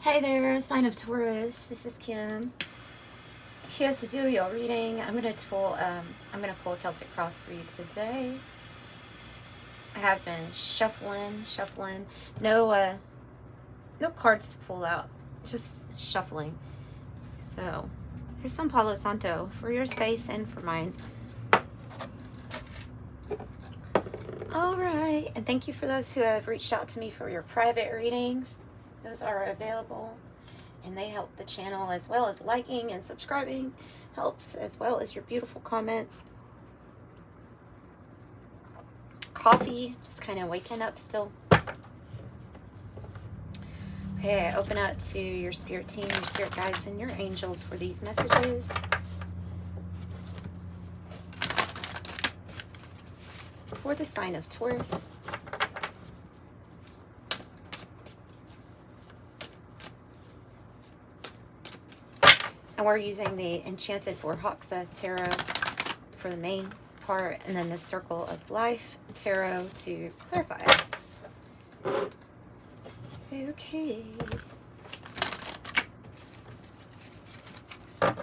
Hey there, sign of Taurus. This is Kim. Here to do your reading. I'm gonna pull a Celtic cross for you today. I have been shuffling. No cards to pull out. Just shuffling. So here's some Palo Santo for your space and for mine. All right, and thank you for those who have reached out to me for your private readings. Those are available, and they help the channel, as well as liking and subscribing helps, as well as your beautiful comments. Coffee, just kind of waking up still. Okay, open up to your spirit team, your spirit guides, and your angels for these messages. For the sign of Taurus. And we're using the Enchanted Forhaxa tarot for the main part, and then the Circle of Life tarot to clarify. Okay. I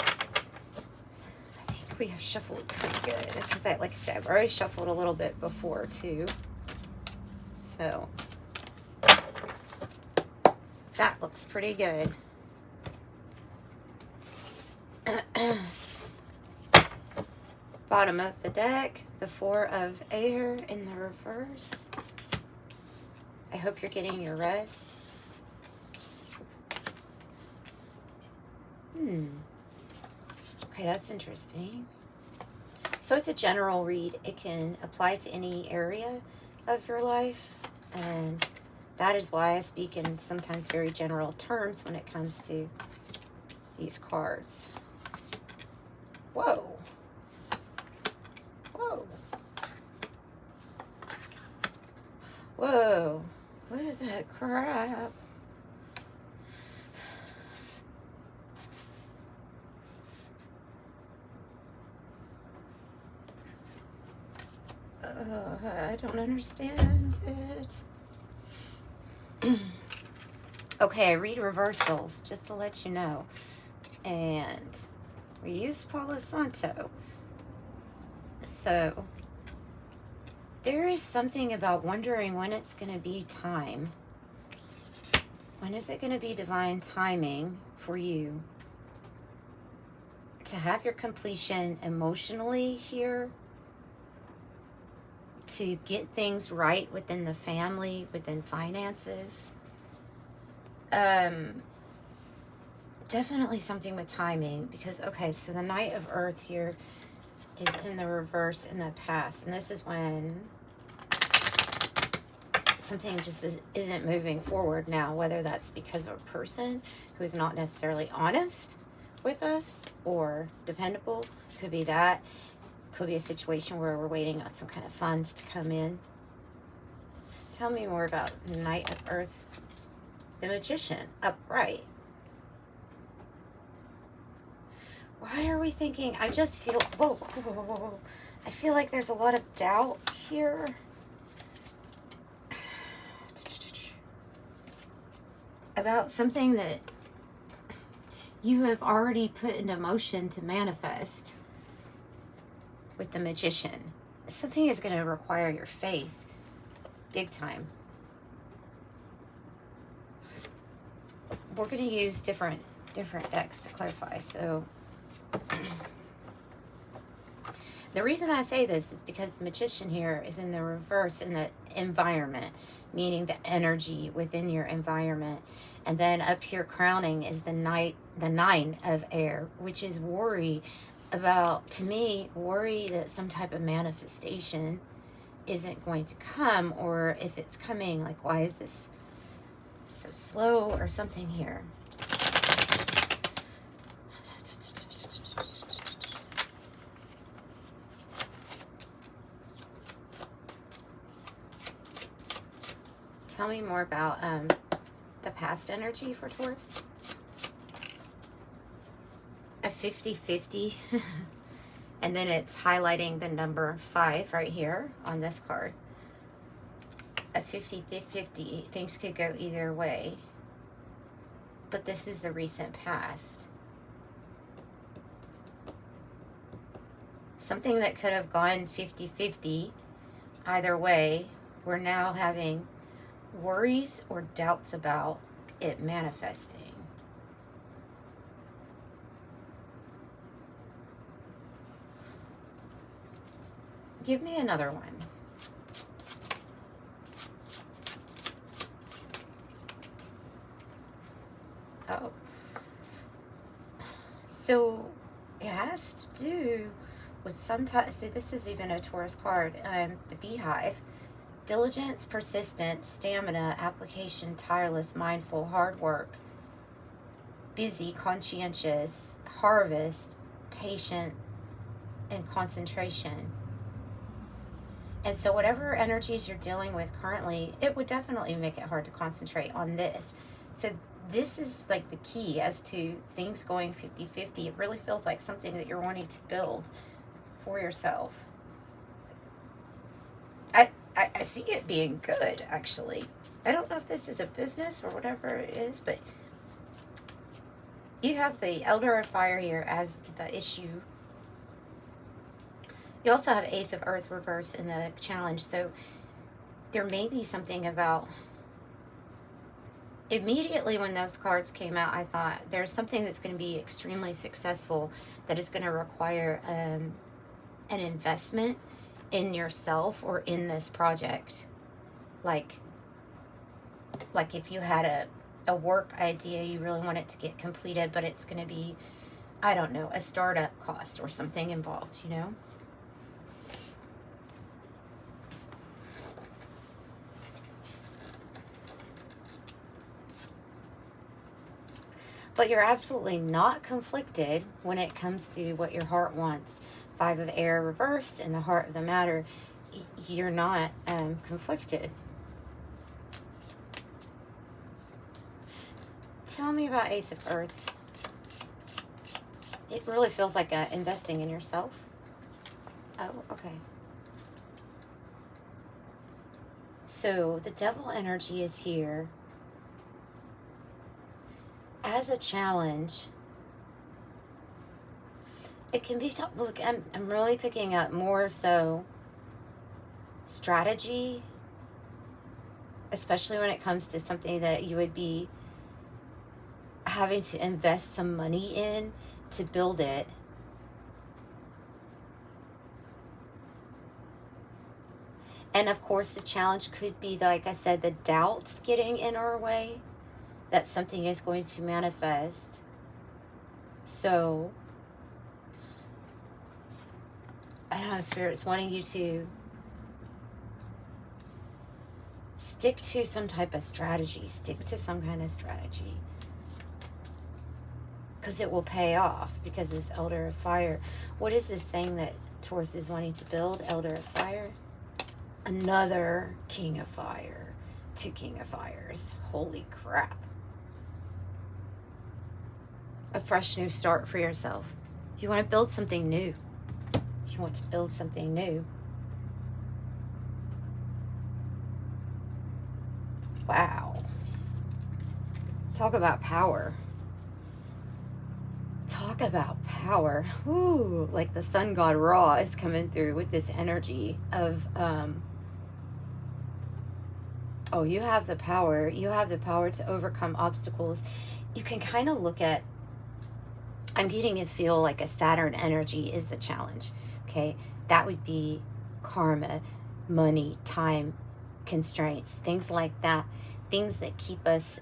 think we have shuffled pretty good, because like I said, I've already shuffled a little bit before too. So that looks pretty good. Bottom of the deck, the Four of Air in the reverse. I hope you're getting your rest. Okay, that's interesting. So it's a general read. It can apply to any area of your life, and that is why I speak in sometimes very general terms when it comes to these cards. Whoa. Whoa. Whoa. What the crap? I don't understand it. Okay, I read reversals, just to let you know. And we use Palo Santo. So there is something about wondering when it's going to be time. When is it going to be divine timing for you to have your completion emotionally here, to get things right within the family, within finances? Definitely something with timing, because, okay, so the Knight of Earth here is in the reverse in the past, and this is when something just isn't moving forward now, whether that's because of a person who is not necessarily honest with us or dependable. Could be that. Could be a situation where we're waiting on some kind of funds to come in. Tell me more about Knight of Earth. The Magician, upright. Why are we thinking? I just feel, whoa. I feel like there's a lot of doubt here. About something that you have already put into motion to manifest with the Magician. Something is going to require your faith big time. We're going to use different decks to clarify. So the reason I say this is because the Magician here is in the reverse in the environment, meaning the energy within your environment. And then up here crowning is the Nine of Air, which is worry about, to me, worry that some type of manifestation isn't going to come, or if it's coming, like, why is this so slow or something here? Tell me more about the past energy for Taurus. A 50-50. And then it's highlighting the number 5 right here on this card. A 50-50. Things could go either way. but this is the recent past. Something that could have gone 50-50 either way, we're now having worries or doubts about it manifesting. Give me another one. Oh. So it has to do with sometimes, see, this is even a Taurus card, the beehive. Diligence, persistence, stamina, application, tireless, mindful, hard work, busy, conscientious, harvest, patient, and concentration. And so whatever energies you're dealing with currently, it would definitely make it hard to concentrate on this. So this is like the key as to things going 50-50. It really feels like something that you're wanting to build for yourself. I see it being good, actually. I don't know if this is a business or whatever it is, but you have the Elder of Fire here as the issue. You also have Ace of Earth reverse in the challenge, so there may be something about... Immediately when those cards came out, I thought there's something that's going to be extremely successful that is going to require an investment in yourself or in this project. Like if you had a work idea, you really want it to get completed, but it's going to be, I don't know, a startup cost or something involved, you know? But you're absolutely not conflicted when it comes to what your heart wants. Five of Air reversed in the heart of the matter. You're not conflicted. Tell me about Ace of Earth. It really feels like investing in yourself. Oh, okay. So the devil energy is here as a challenge. It can be tough. Look, I'm really picking up more so strategy, especially when it comes to something that you would be having to invest some money in to build it. And of course, the challenge could be, like I said, the doubts getting in our way, that something is going to manifest. So, I don't know, Spirit's wanting you to stick to some type of strategy. Stick to some kind of strategy. Because it will pay off. Because it's Elder of Fire. What is this thing that Taurus is wanting to build? Elder of Fire? Another King of Fire. 2 King of Fires. Holy crap. A fresh new start for yourself. You want to build something new. You want to build something new. Wow. Talk about power. Talk about power. Ooh, like the sun god Ra is coming through with this energy of, oh, you have the power. You have the power to overcome obstacles. You can kind of look at, I'm getting to feel like a Saturn energy is the challenge. Okay, that would be karma, money, time, constraints, things like that. Things that keep us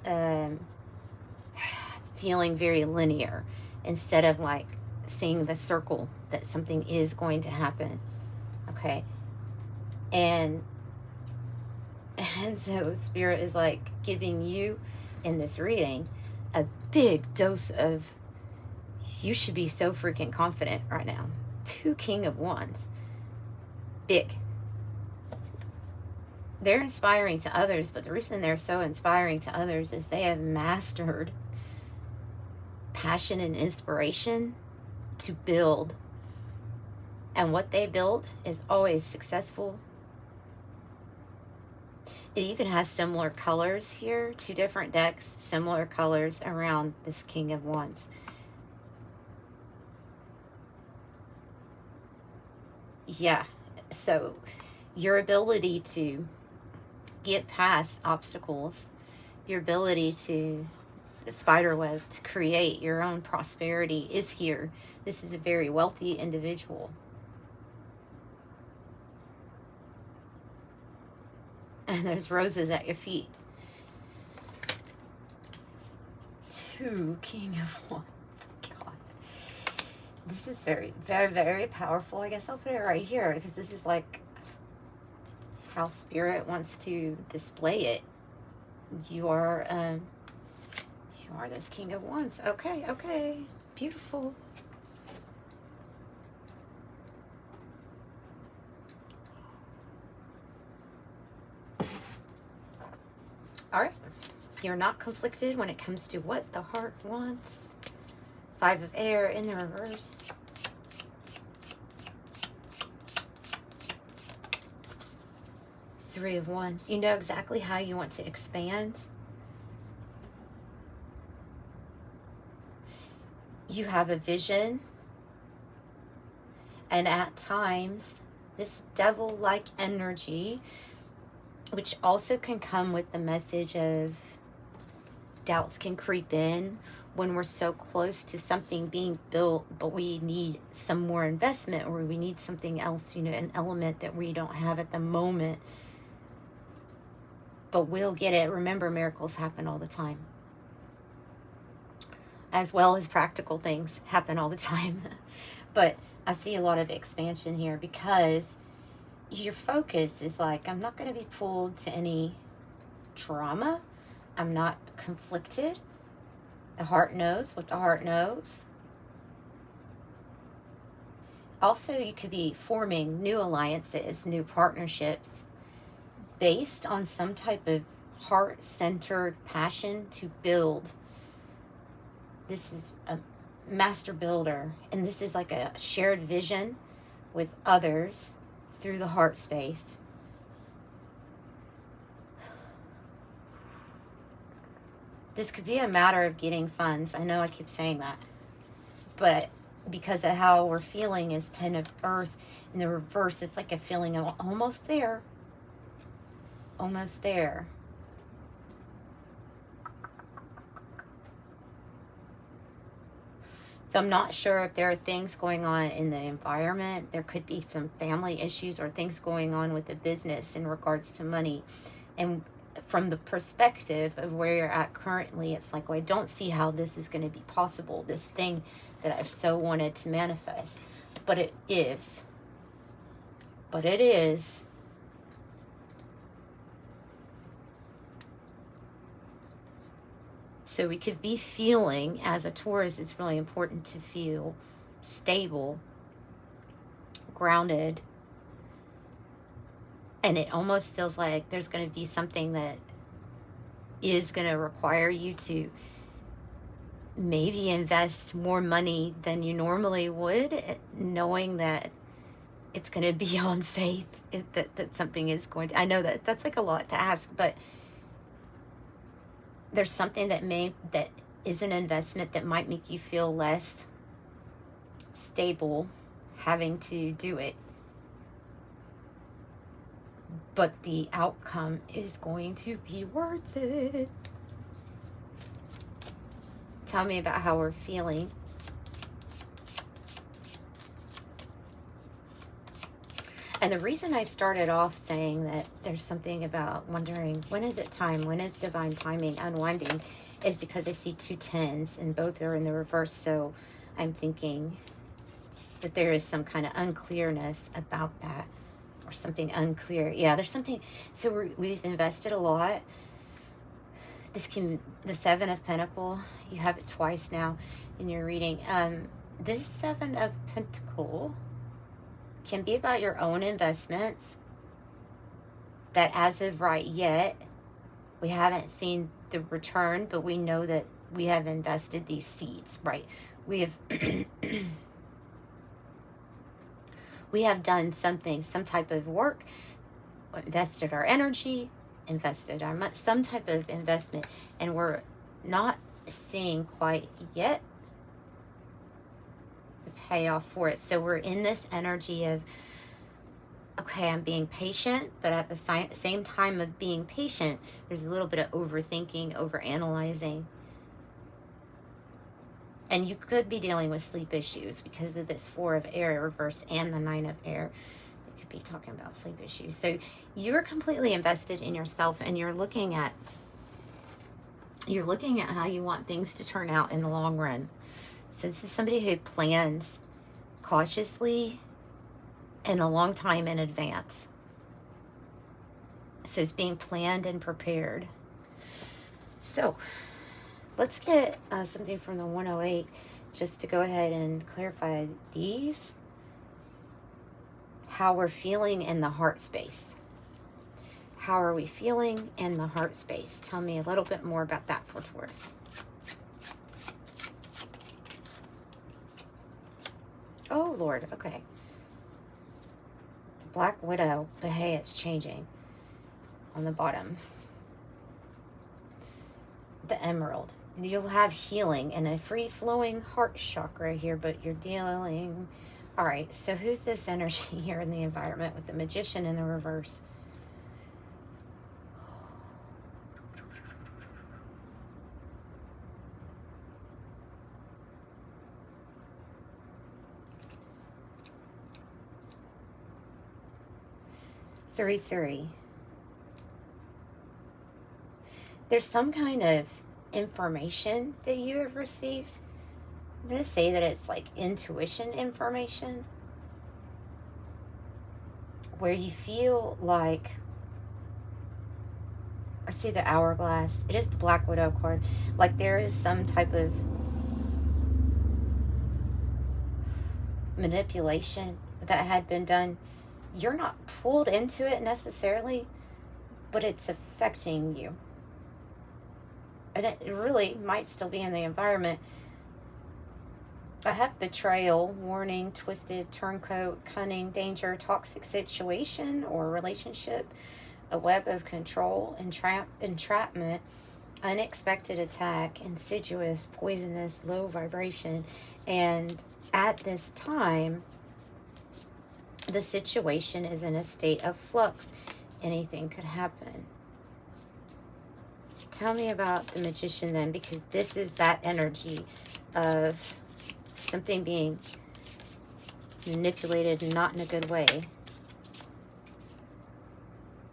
feeling very linear instead of like seeing the circle that something is going to happen. Okay, and so Spirit is like giving you in this reading a big dose of, you should be so freaking confident right now. 2 King of Wands. Big. They're inspiring to others, but the reason they're so inspiring to others is they have mastered passion and inspiration to build. And what they build is always successful. It even has similar colors here, 2 different decks, similar colors around this King of Wands. Yeah, so your ability to get past obstacles, your ability to, the spider web, to create your own prosperity is here. This is a very wealthy individual. And there's roses at your feet. 2 King of Wands. God. This is very, very, very powerful. I guess I'll put it right here because this is like how Spirit wants to display it. You are this King of Wands. Okay, okay. Beautiful. All right. You're not conflicted when it comes to what the heart wants. 5 of air in the reverse. Three of Wands. You know exactly how you want to expand. You have a vision. And at times, this devil-like energy, which also can come with the message of doubts can creep in when we're so close to something being built, but we need some more investment, or we need something else, you know, an element that we don't have at the moment. But we'll get it. Remember, miracles happen all the time. As well as practical things happen all the time. But I see a lot of expansion here because your focus is like, I'm not going to be pulled to any trauma. I'm not conflicted. The heart knows what the heart knows. Also, you could be forming new alliances, new partnerships based on some type of heart-centered passion to build. This is a master builder, and this is like a shared vision with others through the heart space. This could be a matter of getting funds. I know I keep saying that, but because of how we're feeling is 10 of Earth in the reverse, it's like a feeling of almost there. Almost there. So I'm not sure if there are things going on in the environment. There could be some family issues or things going on with the business in regards to money. And from the perspective of where you're at currently, it's like, well, I don't see how this is going to be possible, this thing that I've so wanted to manifest. But it is. But it is. So we could be feeling, as a Taurus, it's really important to feel stable, grounded. And it almost feels like there's going to be something that is going to require you to maybe invest more money than you normally would, knowing that it's going to be on faith, that something is going to, I know that that's like a lot to ask, but there's something that is an investment that might make you feel less stable having to do it. But the outcome is going to be worth it. Tell me about how we're feeling. And the reason I started off saying that there's something about wondering, when is it time? When is divine timing unwinding? Is because I see 2 10s and both are in the reverse. So I'm thinking that there is some kind of unclearness about that, or something unclear. Yeah, there's something. So we've invested a lot. The 7 of Pentacles, you have it twice now in your reading. This 7 of Pentacles can be about your own investments that as of right yet, we haven't seen the return, but we know that we have invested these seeds, right? We have we have done something, some type of work, invested our energy, invested, or some type of investment, and we're not seeing quite yet the payoff for it. So we're in this energy of, okay, I'm being patient, but at the same time of being patient, there's a little bit of overthinking, overanalyzing. And you could be dealing with sleep issues because of this 4 of air reverse and the 9 of air. It could be talking about sleep issues. So you're completely invested in yourself, and you're looking at how you want things to turn out in the long run. So this is somebody who plans cautiously and a long time in advance. So it's being planned and prepared. So let's get something from the 108 just to go ahead and clarify these. How we're feeling in the heart space. How are we feeling in the heart space? Tell me a little bit more about that for Taurus. Oh, Lord. Okay. The Black Widow. But hey, it's changing on the bottom. The Emerald. You'll have healing and a free-flowing heart chakra here, but you're dealing... All right, so who's this energy here in the environment with the Magician in the reverse? Three. There's some kind of information that you have received. I'm going to say that it's like intuition information, where you feel like, I see the hourglass. It is the Black Widow card. Like there is some type of manipulation that had been done. You're not pulled into it necessarily, but it's affecting you. And it really might still be in the environment. I have betrayal, warning, twisted, turncoat, cunning, danger, toxic situation or relationship, a web of control, entrapment, unexpected attack, insidious, poisonous, low vibration. And at this time, the situation is in a state of flux. Anything could happen. Tell me about the Magician then, because this is that energy of something being manipulated, not in a good way.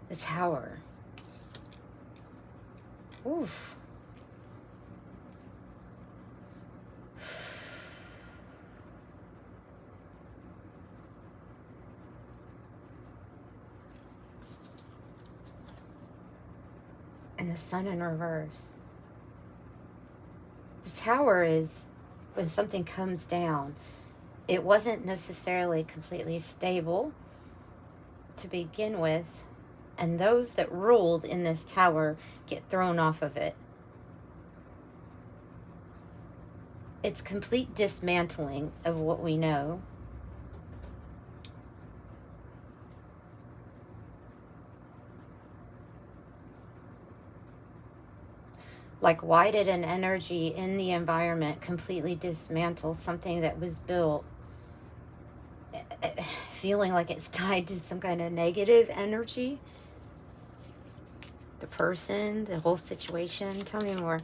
The Tower. Oof. And the Sun in reverse. The Tower is when something comes down. It wasn't necessarily completely stable to begin with, and those that ruled in this tower get thrown off of it. It's complete dismantling of what we know. Like, why did an energy in the environment completely dismantle something that was built, feeling like it's tied to some kind of negative energy? The person, the whole situation. Tell me more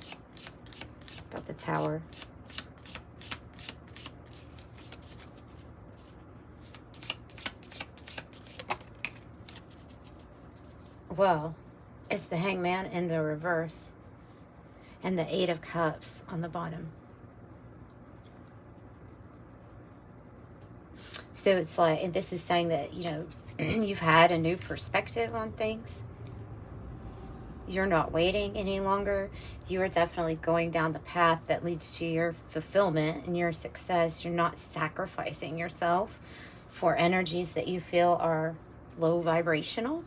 about the Tower. Well, it's the Hangman in the reverse. And the 8 of Cups on the bottom. So it's like, and this is saying that, you know, you've had a new perspective on things. You're not waiting any longer. You are definitely going down the path that leads to your fulfillment and your success. You're not sacrificing yourself for energies that you feel are low vibrational.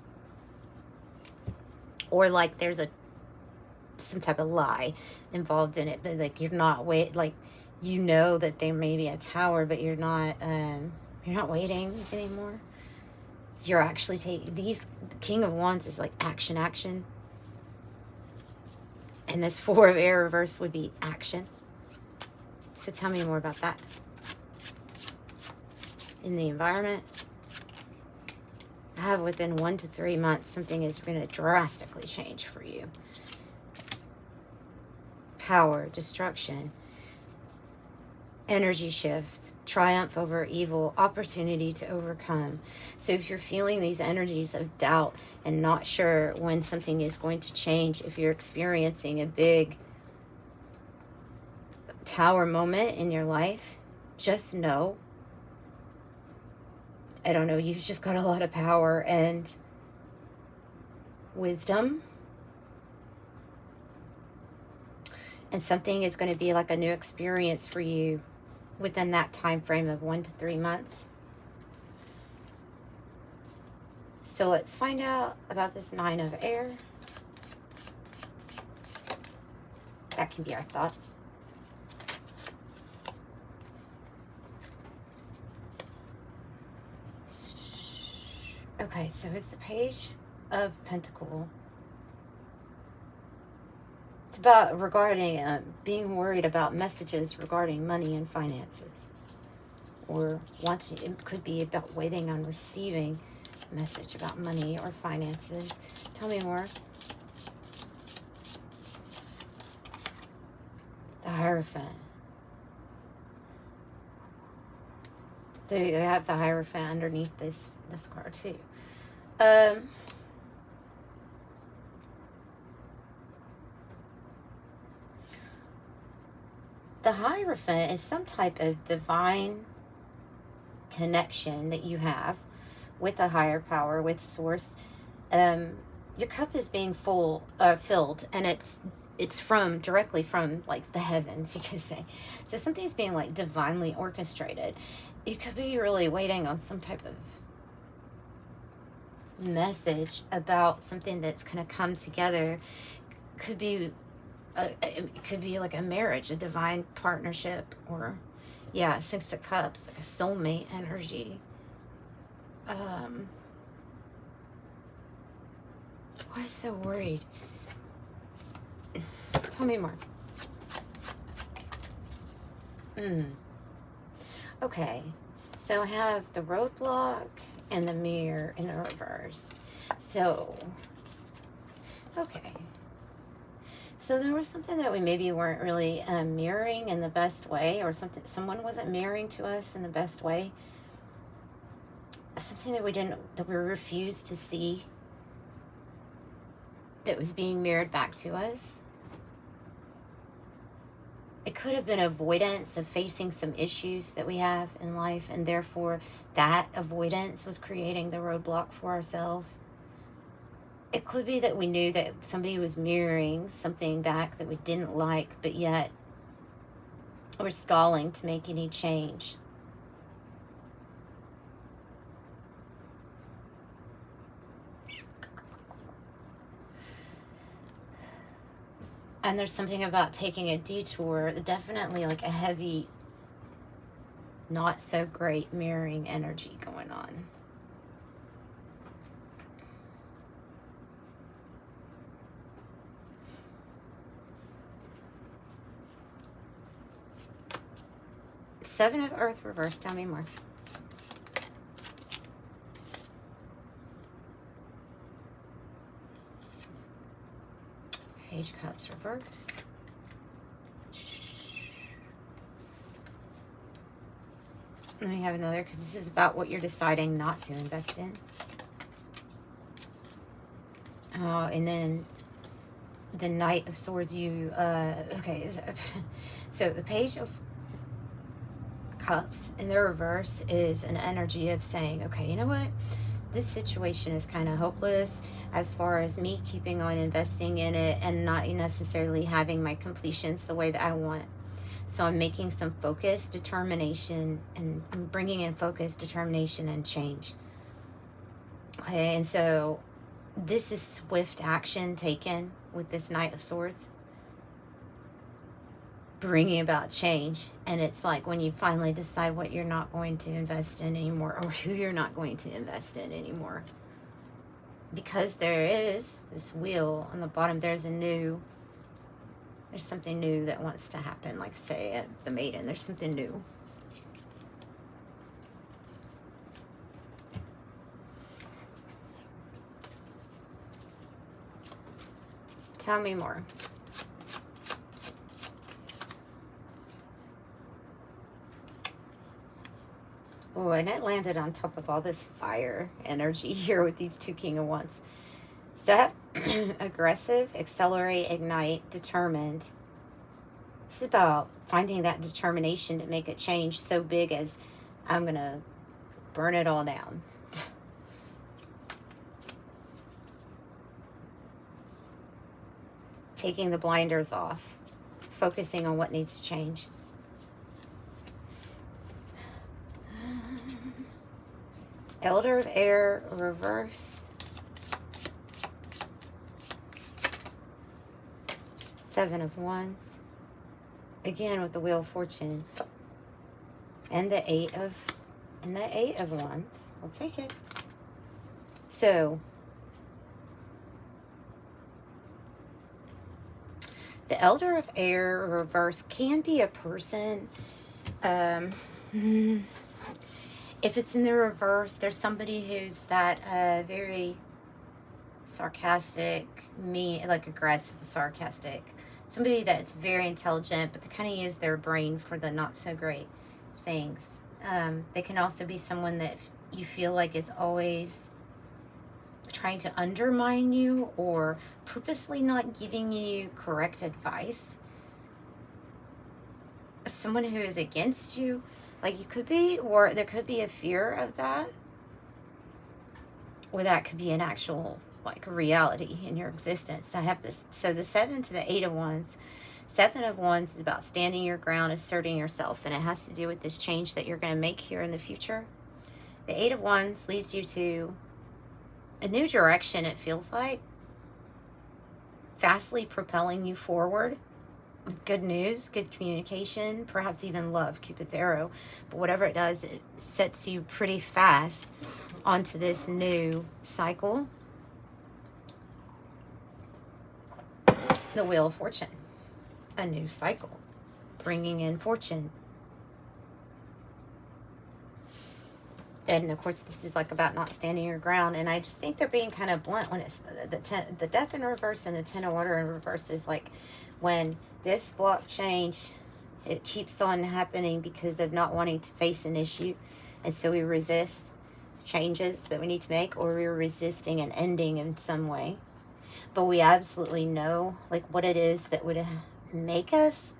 Or like there's some type of lie involved in it, but like you're not like, you know that there may be a tower, but you're not waiting anymore. You're actually taking these. The King of Wands is like action, action. And this Four of Air reverse would be action. So tell me more about that. In the environment, I have within 1 to 3 months, something is going to drastically change for you. Power, destruction, energy shift, triumph over evil, opportunity to overcome. So if you're feeling these energies of doubt and not sure when something is going to change, if you're experiencing a big tower moment in your life, just know, I don't know, you've just got a lot of power and wisdom. And something is going to be like a new experience for you within that time frame of 1 to 3 months. So let's find out about this Nine of Air. That can be our thoughts. Okay, so it's the Page of Pentacles. It's about regarding being worried about messages regarding money and finances, or wanting. It could be about waiting on receiving a message about money or finances. Tell me more. The Hierophant. They have the Hierophant underneath this card too. The Hierophant is some type of divine connection that you have with a higher power, with source. Your cup is being filled, and it's directly from like the heavens, you could say. So something's being like divinely orchestrated. You could be really waiting on some type of message about something that's going to come together. It could be like a marriage, a divine partnership, or yeah, Six of Cups, like a soulmate energy. Why so worried? Tell me more. Okay, so I have the roadblock and the mirror in the reverse. So, okay. So there was something that we maybe weren't really mirroring in the best way, or someone wasn't mirroring to us in the best way. Something that we refused to see, that was being mirrored back to us. It could have been avoidance of facing some issues that we have in life, and therefore that avoidance was creating the roadblock for ourselves. It could be that we knew that somebody was mirroring something back that we didn't like, but yet we're stalling to make any change. And there's something about taking a detour, definitely like a heavy, not so great mirroring energy going on. Seven of Earth reverse. Tell me more. Page of Cups reverse. Let me have another, because this is about what you're deciding not to invest in. And then the Knight of Swords. Okay. So the Page of Cups in the reverse is an energy of saying, okay, you know what? This situation is kind of hopeless as far as me keeping on investing in it and not necessarily having my completions the way that I want. So I'm making some focus, determination, and I'm bringing in focus, determination, and change. Okay, and so this is swift action taken with this Knight of Swords. bringing about change. And it's like when you finally decide what you're not going to invest in anymore, or who you're not going to invest in anymore. Because there is this wheel on the bottom, there's something new that wants to happen. Like say at the Maiden, there's something new. Tell me more. Oh, and it landed on top of all this fire energy here with these two King of Wands. Set, aggressive, accelerate, ignite, determined. This is about finding that determination to make a change so big as I'm going to burn it all down. Taking the blinders off, focusing on what needs to change. Elder of Air, reverse. Seven of Wands. Again with the Wheel of Fortune. And the Eight of Wands. We'll take it. So, the Elder of Air, reverse, can be a person. If it's in the reverse, there's somebody who's that very sarcastic, mean, like aggressive, sarcastic. Somebody that's very intelligent, but they kind of use their brain for the not so great things. They can also be someone that you feel like is always trying to undermine you or purposely not giving you correct advice. Someone who is against you. Like you could be, or there could be a fear of that. Or that could be an actual, like, reality in your existence. I have this, so the 7 to the 8 of Wands. 7 of Wands is about standing your ground, asserting yourself, and it has to do with this change that you're going to make here in the future. The 8 of Wands leads you to a new direction, it feels like. Fastly propelling you forward. With good news, good communication, perhaps even love, Cupid's arrow. But whatever it does, it sets you pretty fast onto this new cycle. The Wheel of Fortune. A new cycle. Bringing in fortune. And of course, this is like about not standing your ground. And I just think they're being kind of blunt when it's the Death in reverse and the 10 of Water in reverse is like when this block change, it keeps on happening because of not wanting to face an issue. And so we resist changes that we need to make, or we're resisting an ending in some way. But we absolutely know like what it is that would make us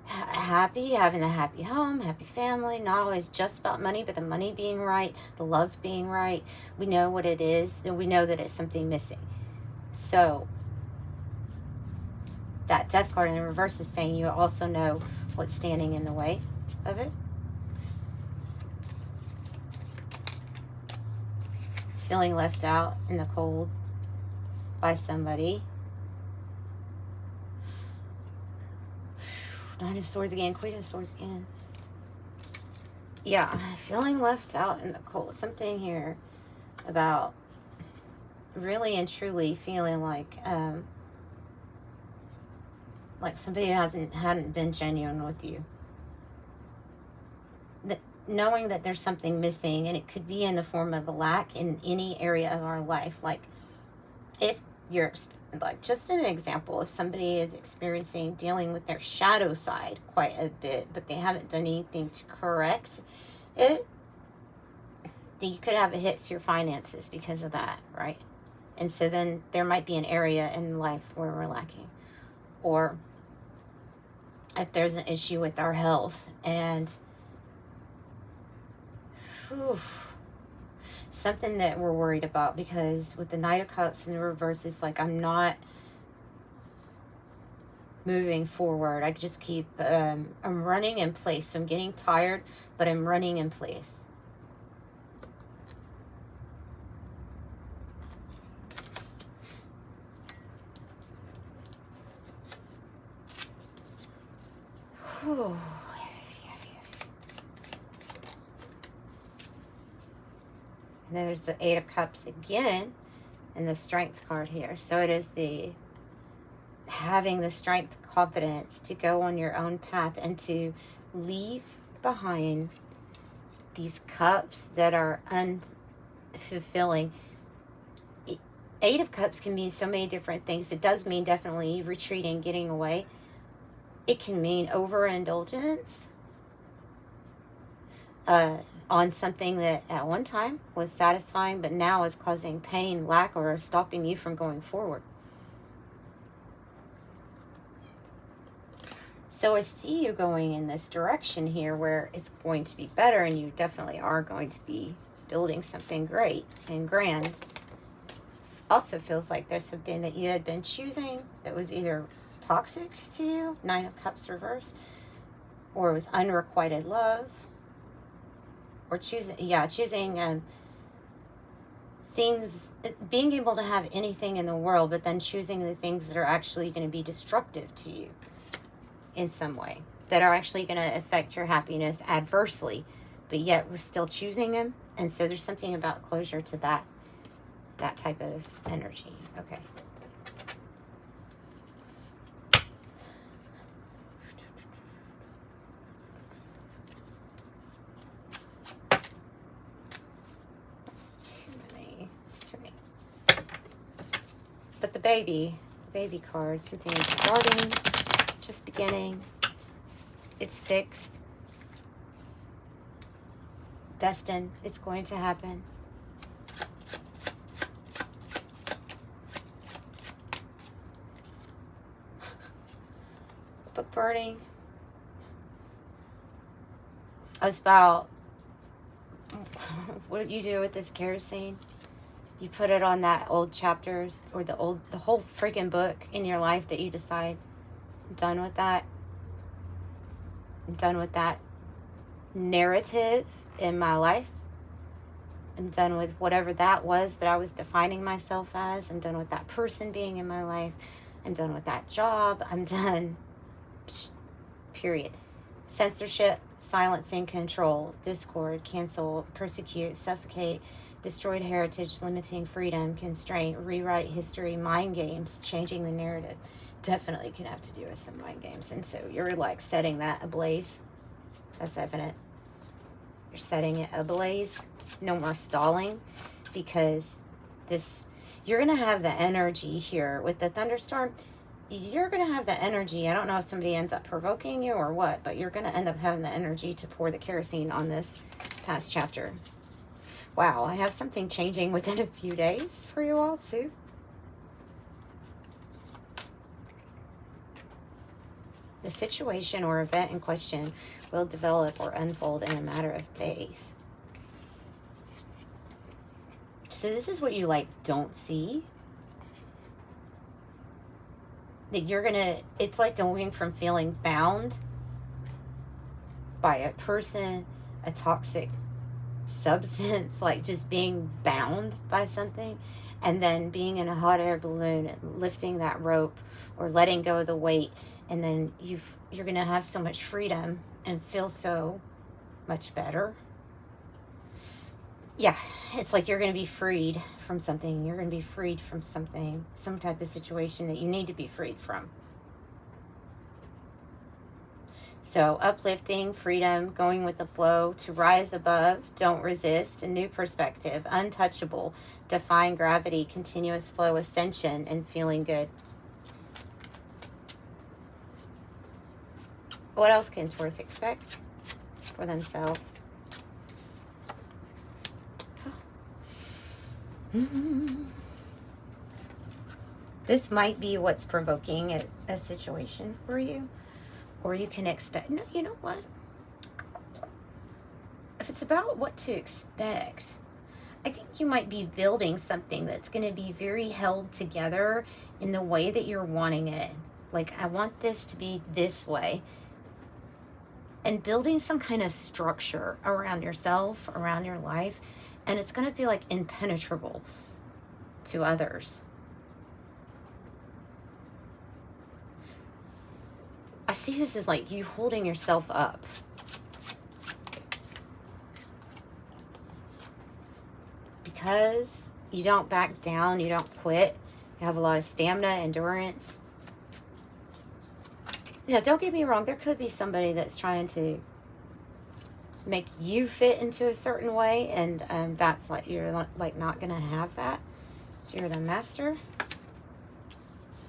happy, having a happy home, happy family, not always just about money, but the money being right, the love being right. We know what it is, and we know that it's something missing. So that Death card in reverse is saying you also know what's standing in the way of it. Feeling left out in the cold by somebody. Nine of Swords again, Queen of Swords again. Yeah, feeling left out in the cold. Something here about really and truly feeling like somebody hadn't been genuine with you. That knowing that there's something missing, and it could be in the form of a lack in any area of our life. Like if you're like, just an example, if somebody is dealing with their shadow side quite a bit, but they haven't done anything to correct it, then you could have a hit to your finances because of that, right? And so then there might be an area in life where we're lacking. Or if there's an issue with our health and something that we're worried about, because with the Knight of Cups in the reverse, it's like I'm not moving forward. I just keep, I'm running in place. I'm getting tired, but I'm running in place. Whew. And then there's the Eight of Cups again, and the Strength card here. So it is the having the strength, confidence to go on your own path and to leave behind these cups that are unfulfilling. Eight of Cups can mean so many different things. It does mean definitely retreating, getting away. It can mean overindulgence on something that at one time was satisfying, but now is causing pain, lack, or stopping you from going forward. So I see you going in this direction here where it's going to be better, and you definitely are going to be building something great and grand. Also feels like there's something that you had been choosing that was either toxic to you, Nine of Cups reverse, or it was unrequited love, or choosing things, being able to have anything in the world, but then choosing the things that are actually going to be destructive to you in some way, that are actually going to affect your happiness adversely, but yet we're still choosing them. And so there's something about closure to that type of energy. Okay. That's too many. It's too many. But the baby card, something is starting, just beginning. It's fixed. Destined. It's going to happen. Book burning. I was about, what do you do with this kerosene? You put it on that old chapters or the whole freaking book in your life that you decide, I'm done with that. I'm done with that narrative in my life. I'm done with whatever that was that I was defining myself as. I'm done with that person being in my life. I'm done with that job. I'm done. Period. Censorship, silencing, control, discord, cancel, persecute, suffocate, destroyed heritage, limiting freedom, constraint, rewrite history, mind games, changing the narrative. Definitely can have to do with some mind games. And so you're like setting that ablaze. That's evident. You're setting it ablaze. No more stalling, because you're going to have the energy here with the thunderstorm. You're going to have the energy. I don't know if somebody ends up provoking you or what, but you're going to end up having the energy to pour the kerosene on this past chapter. Wow, I have something changing within a few days for you all too. The situation or event in question will develop or unfold in a matter of days. So this is what you like don't see. That you're gonna, it's like going from feeling bound by a person, a toxic substance, like just being bound by something, and then being in a hot air balloon and lifting that rope or letting go of the weight, and then you're gonna have so much freedom and feel so much better. Yeah, it's like you're going to be freed from something. You're going to be freed from something, some type of situation that you need to be freed from. So uplifting, freedom, going with the flow, to rise above, don't resist, a new perspective, untouchable, defying gravity, continuous flow, ascension, and feeling good. What else can Taurus expect for themselves? This might be what's provoking a situation for you, or you can expect, no, you know what? If it's about what to expect, I think you might be building something that's going to be very held together in the way that you're wanting it. Like, I want this to be this way. And building some kind of structure around yourself, around your life, and it's going to be like impenetrable to others. I see this as like you holding yourself up. Because you don't back down, you don't quit. You have a lot of stamina, endurance. You know, don't get me wrong, there could be somebody that's trying to make you fit into a certain way, and that's like, you're like not gonna have that. So you're the master.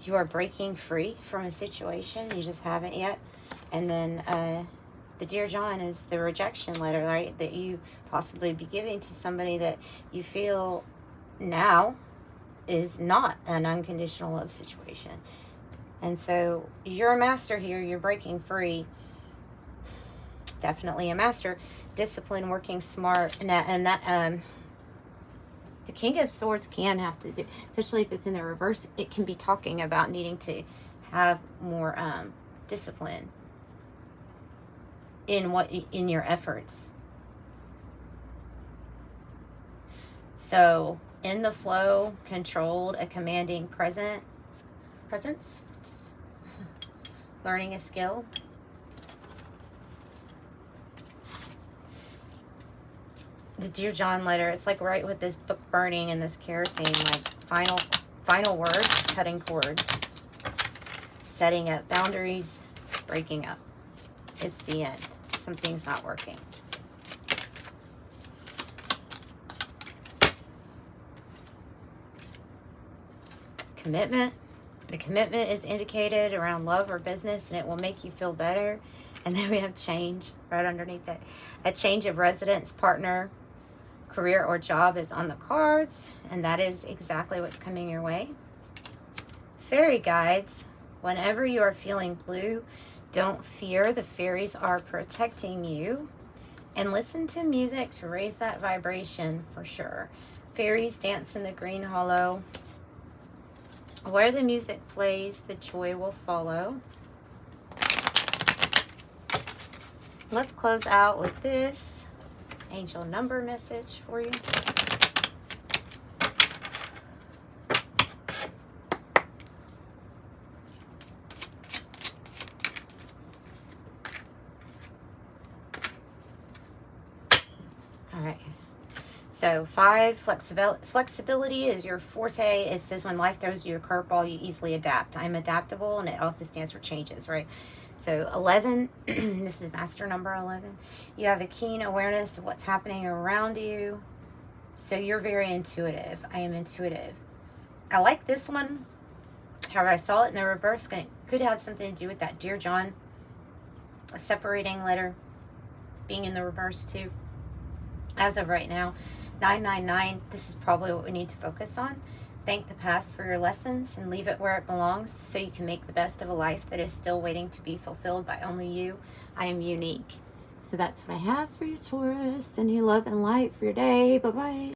You are breaking free from a situation, you just haven't yet. And then the Dear John is the rejection letter, right, that you possibly be giving to somebody that you feel now is not an unconditional love situation. And so you're a master here, you're breaking free. Definitely a master. Discipline, working smart, and that the King of Swords can have to do, especially if it's in the reverse, it can be talking about needing to have more discipline in your efforts. So in the flow, controlled, a commanding presence, learning a skill. The Dear John letter, it's like right with this book burning and this kerosene, like final words, cutting cords, setting up boundaries, breaking up. It's the end. Something's not working. Commitment. The commitment is indicated around love or business, and it will make you feel better. And then we have change right underneath that. A change of residence, partner, career, or job is on the cards, and that is exactly what's coming your way. Fairy guides. Whenever you are feeling blue, don't fear. The fairies are protecting you. And listen to music to raise that vibration for sure. Fairies dance in the green hollow. Where the music plays, the joy will follow. Let's close out with this angel number message for you. All right. So 5, flexibility is your forte. It says when life throws you a curveball, you easily adapt. I'm adaptable, and it also stands for changes, right? So 11, this is master number 11. You have a keen awareness of what's happening around you. So you're very intuitive. I am intuitive. I like this one. However, I saw it in the reverse. Could have something to do with that Dear John, a separating letter being in the reverse too. As of right now, 999, this is probably what we need to focus on. Thank the past for your lessons and leave it where it belongs so you can make the best of a life that is still waiting to be fulfilled by only you. I am unique. So that's what I have for you, Taurus. Sending you love and light for your day. Bye-bye.